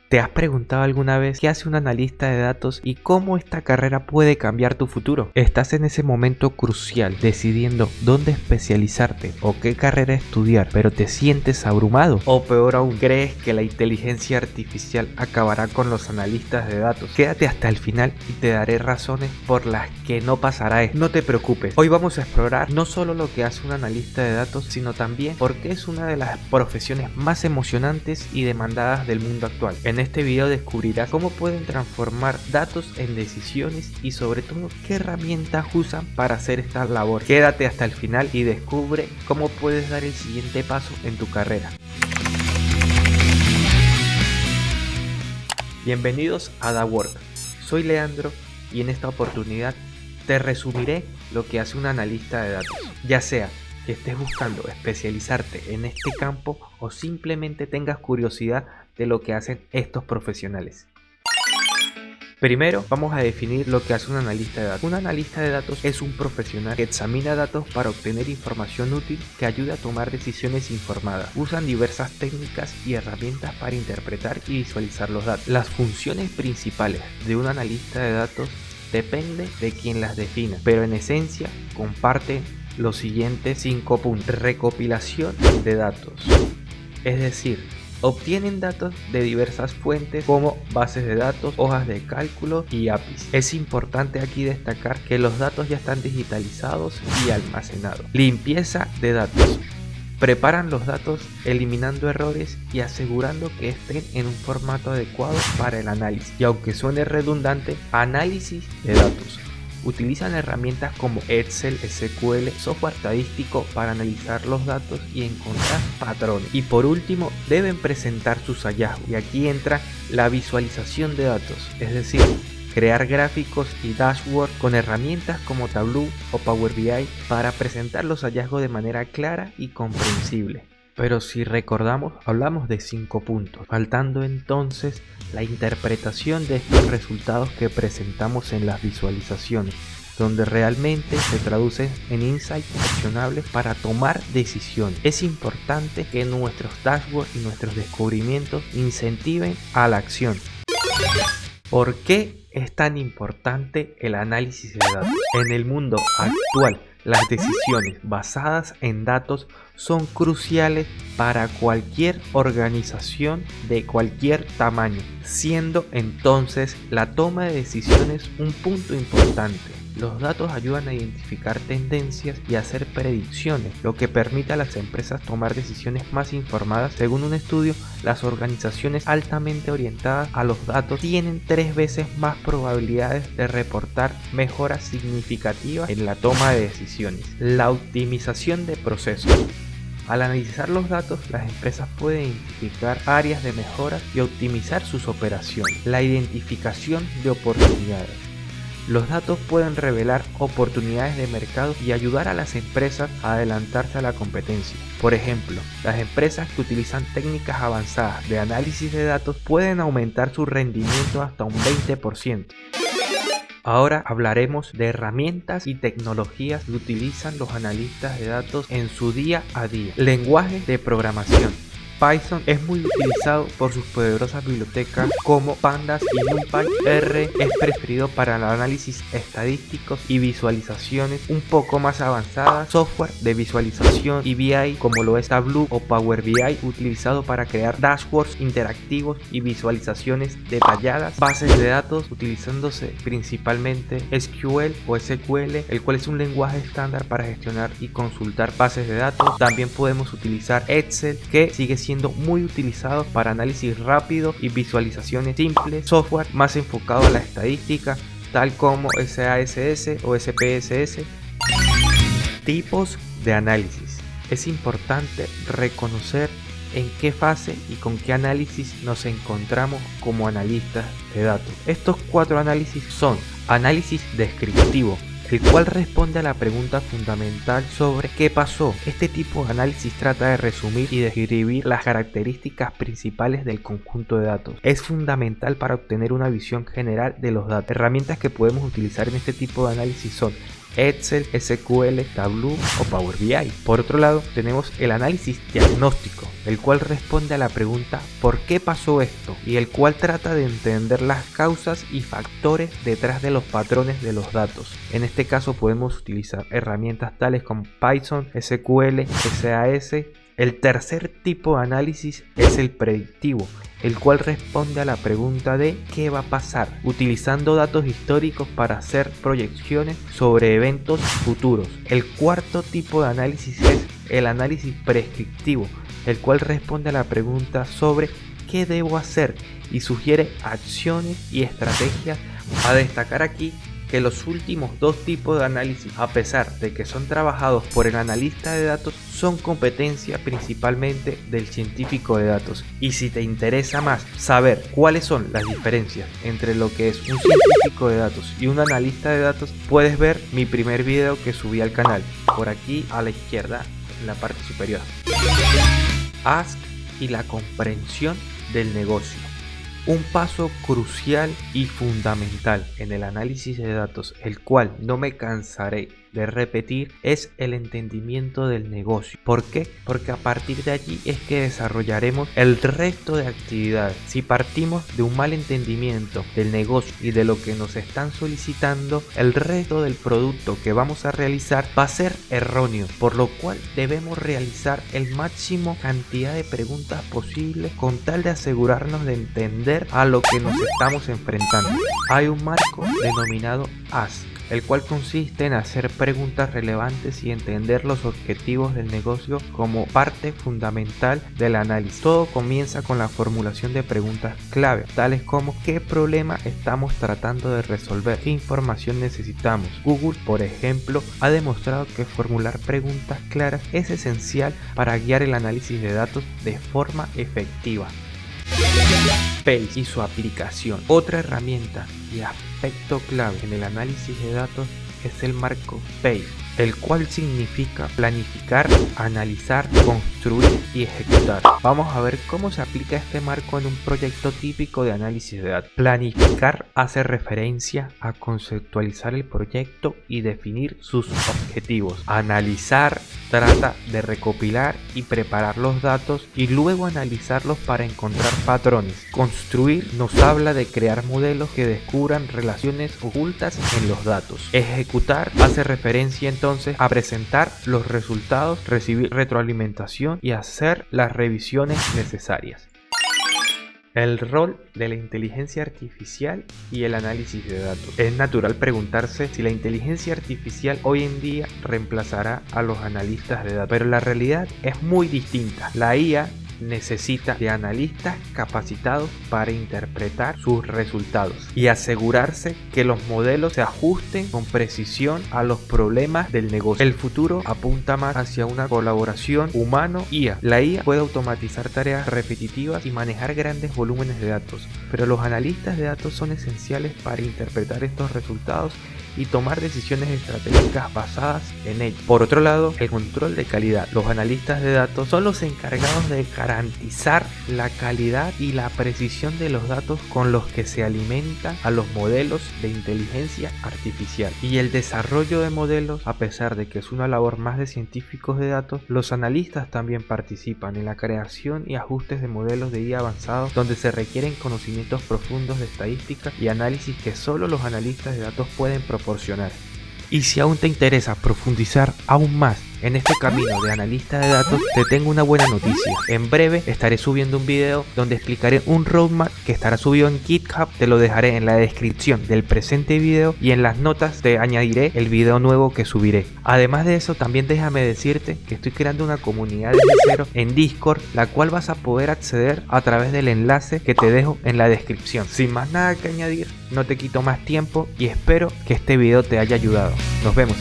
¿Te has preguntado alguna vez qué hace un analista de datos y cómo esta carrera puede cambiar tu futuro? ¿Estás en ese momento crucial decidiendo dónde especializarte o qué carrera estudiar, pero te sientes abrumado? O peor aún, ¿crees que la inteligencia artificial acabará con los analistas de datos? Quédate hasta el final y te daré razones por las que no pasará esto. No te preocupes, hoy vamos a explorar no solo lo que hace un analista de datos, sino también por qué es una de las profesiones más emocionantes y demandadas del mundo actual. En este video descubrirás cómo pueden transformar datos en decisiones y sobre todo qué herramientas usan para hacer esta labor. Quédate hasta el final y descubre cómo puedes dar el siguiente paso en tu carrera. Bienvenidos a The Work. Soy Leandro y en esta oportunidad te resumiré lo que hace un analista de datos, ya sea que estés buscando especializarte en este campo o simplemente tengas curiosidad de lo que hacen estos profesionales. Primero vamos a definir lo que hace un analista de datos. Un analista de datos es un profesional que examina datos para obtener información útil que ayude a tomar decisiones informadas. Usan diversas técnicas y herramientas para interpretar y visualizar los datos. Las funciones principales de un analista de datos depende de quien las defina, pero en esencia comparten los siguientes 5 puntos. Recopilación de datos, es decir, obtienen datos de diversas fuentes como bases de datos, hojas de cálculo y APIs. Es importante aquí destacar que los datos ya están digitalizados y almacenados. Limpieza de datos. Preparan los datos eliminando errores y asegurando que estén en un formato adecuado para el análisis. Y aunque suene redundante, análisis de datos. Utilizan herramientas como Excel, SQL, software estadístico para analizar los datos y encontrar patrones. Y por último, deben presentar sus hallazgos. Y aquí entra la visualización de datos, es decir, crear gráficos y dashboards con herramientas como Tableau o Power BI para presentar los hallazgos de manera clara y comprensible. Pero si recordamos, hablamos de 5 puntos, faltando entonces la interpretación de estos resultados que presentamos en las visualizaciones, donde realmente se traducen en insights accionables para tomar decisiones. Es importante que nuestros dashboards y nuestros descubrimientos incentiven a la acción. ¿Por qué es tan importante el análisis de datos? En el mundo actual, las decisiones basadas en datos son cruciales para cualquier organización de cualquier tamaño, siendo entonces la toma de decisiones un punto importante. Los datos ayudan a identificar tendencias y hacer predicciones, lo que permite a las empresas tomar decisiones más informadas. Según un estudio, las organizaciones altamente orientadas a los datos tienen 3 veces más probabilidades de reportar mejoras significativas en la toma de decisiones. La optimización de procesos. Al analizar los datos, las empresas pueden identificar áreas de mejora y optimizar sus operaciones. La identificación de oportunidades. Los datos pueden revelar oportunidades de mercado y ayudar a las empresas a adelantarse a la competencia. Por ejemplo, las empresas que utilizan técnicas avanzadas de análisis de datos pueden aumentar su rendimiento hasta un 20%. Ahora hablaremos de herramientas y tecnologías que utilizan los analistas de datos en su día a día. Lenguaje de programación. Python es muy utilizado por sus poderosas bibliotecas como Pandas y NumPy. R es preferido para el análisis estadísticos y visualizaciones un poco más avanzadas. Software de visualización y BI como lo es Tableau o Power BI, utilizado para crear dashboards interactivos y visualizaciones detalladas. Bases de datos utilizándose principalmente SQL o SQL, el cual es un lenguaje estándar para gestionar y consultar bases de datos. También podemos utilizar Excel, que sigue siendo muy utilizado para análisis rápido y visualizaciones simples. Software más enfocado a la estadística, tal como SASS o SPSS. Tipos de análisis. Es importante reconocer en qué fase y con qué análisis nos encontramos como analistas de datos. Estos 4 análisis son: análisis descriptivo, el cual responde a la pregunta fundamental sobre qué pasó. Este tipo de análisis trata de resumir y describir las características principales del conjunto de datos. Es fundamental para obtener una visión general de los datos. Herramientas que podemos utilizar en este tipo de análisis son Excel, SQL, Tableau o Power BI. Por otro lado, tenemos el análisis diagnóstico, el cual responde a la pregunta ¿por qué pasó esto? Y el cual trata de entender las causas y factores detrás de los patrones de los datos. En este caso podemos utilizar herramientas tales como Python, SQL, SAS. El tercer tipo de análisis es el predictivo, el cual responde a la pregunta de ¿qué va a pasar? Utilizando datos históricos para hacer proyecciones sobre eventos futuros. El cuarto tipo de análisis es el análisis prescriptivo, el cual responde a la pregunta sobre ¿qué debo hacer? Y sugiere acciones y estrategias. A destacar aquí que los últimos dos tipos de análisis, a pesar de que son trabajados por el analista de datos, son competencia principalmente del científico de datos. Y si te interesa más saber cuáles son las diferencias entre lo que es un científico de datos y un analista de datos, puedes ver mi primer video que subí al canal, por aquí a la izquierda en la parte superior. Ask y la comprensión del negocio. Un paso crucial y fundamental en el análisis de datos, el cual no me cansaré de repetir, es el entendimiento del negocio. ¿Por qué? Porque a partir de allí es que desarrollaremos el resto de actividades. Si partimos de un mal entendimiento del negocio y de lo que nos están solicitando, el resto del producto que vamos a realizar va a ser erróneo, por lo cual debemos realizar el máximo cantidad de preguntas posibles con tal de asegurarnos de entender a lo que nos estamos enfrentando. Hay un marco denominado Ask, el cual consiste en hacer preguntas relevantes y entender los objetivos del negocio como parte fundamental del análisis. Todo comienza con la formulación de preguntas clave, tales como ¿qué problema estamos tratando de resolver? ¿Qué información necesitamos? Google, por ejemplo, ha demostrado que formular preguntas claras es esencial para guiar el análisis de datos de forma efectiva. Page y su aplicación. Otra herramienta y aspecto clave en el análisis de datos es el marco PACE, el cual significa planificar, analizar, construir y ejecutar. Vamos a ver cómo se aplica este marco en un proyecto típico de análisis de datos. Planificar hace referencia a conceptualizar el proyecto y definir sus objetivos. Analizar trata de recopilar y preparar los datos y luego analizarlos para encontrar patrones. Construir nos habla de crear modelos que descubran relaciones ocultas en los datos. Ejecutar hace referencia entonces a presentar los resultados, recibir retroalimentación y hacer las revisiones necesarias. El rol de la inteligencia artificial y el análisis de datos. Es natural preguntarse si la inteligencia artificial hoy en día reemplazará a los analistas de datos, pero la realidad es muy distinta. La IA necesita de analistas capacitados para interpretar sus resultados y asegurarse que los modelos se ajusten con precisión a los problemas del negocio. El futuro apunta más hacia una colaboración humano-IA. La IA puede automatizar tareas repetitivas y manejar grandes volúmenes de datos, pero los analistas de datos son esenciales para interpretar estos resultados y tomar decisiones estratégicas basadas en ello. Por otro lado, el control de calidad. Los analistas de datos son los encargados de garantizar la calidad y la precisión de los datos con los que se alimentan a los modelos de inteligencia artificial. Y el desarrollo de modelos, a pesar de que es una labor más de científicos de datos, los analistas también participan en la creación y ajustes de modelos de IA avanzados, donde se requieren conocimientos profundos de estadística y análisis que solo los analistas de datos pueden proporcionar. Y si aún te interesa profundizar aún más en este camino de analista de datos, te tengo una buena noticia. En breve estaré subiendo un video donde explicaré un roadmap que estará subido en GitHub. Te lo dejaré en la descripción del presente video y en las notas te añadiré el video nuevo que subiré. Además de eso, también déjame decirte que estoy creando una comunidad de cero en Discord, la cual vas a poder acceder a través del enlace que te dejo en la descripción. Sin más nada que añadir, no te quito más tiempo y espero que este video te haya ayudado. Nos vemos.